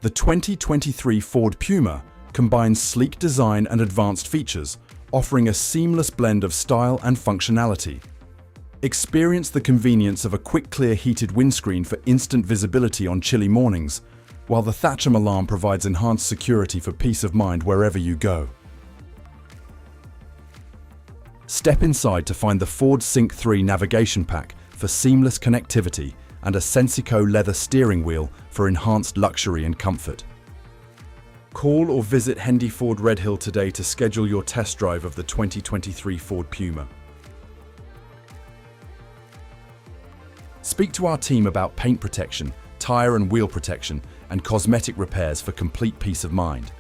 The 2023 Ford Puma combines sleek design and advanced features, offering a seamless blend of style and functionality. Experience the convenience of a quick-clear heated windscreen for instant visibility on chilly mornings, while the Thatcham alarm provides enhanced security for peace of mind wherever you go. Step inside to find the Ford Sync 3 navigation pack for seamless connectivity and a Sensico leather steering wheel for enhanced luxury and comfort. Call or visit Hendy Ford Redhill today to schedule your test drive of the 2023 Ford Puma. Speak to our team about paint protection, tyre and wheel protection, and cosmetic repairs for complete peace of mind.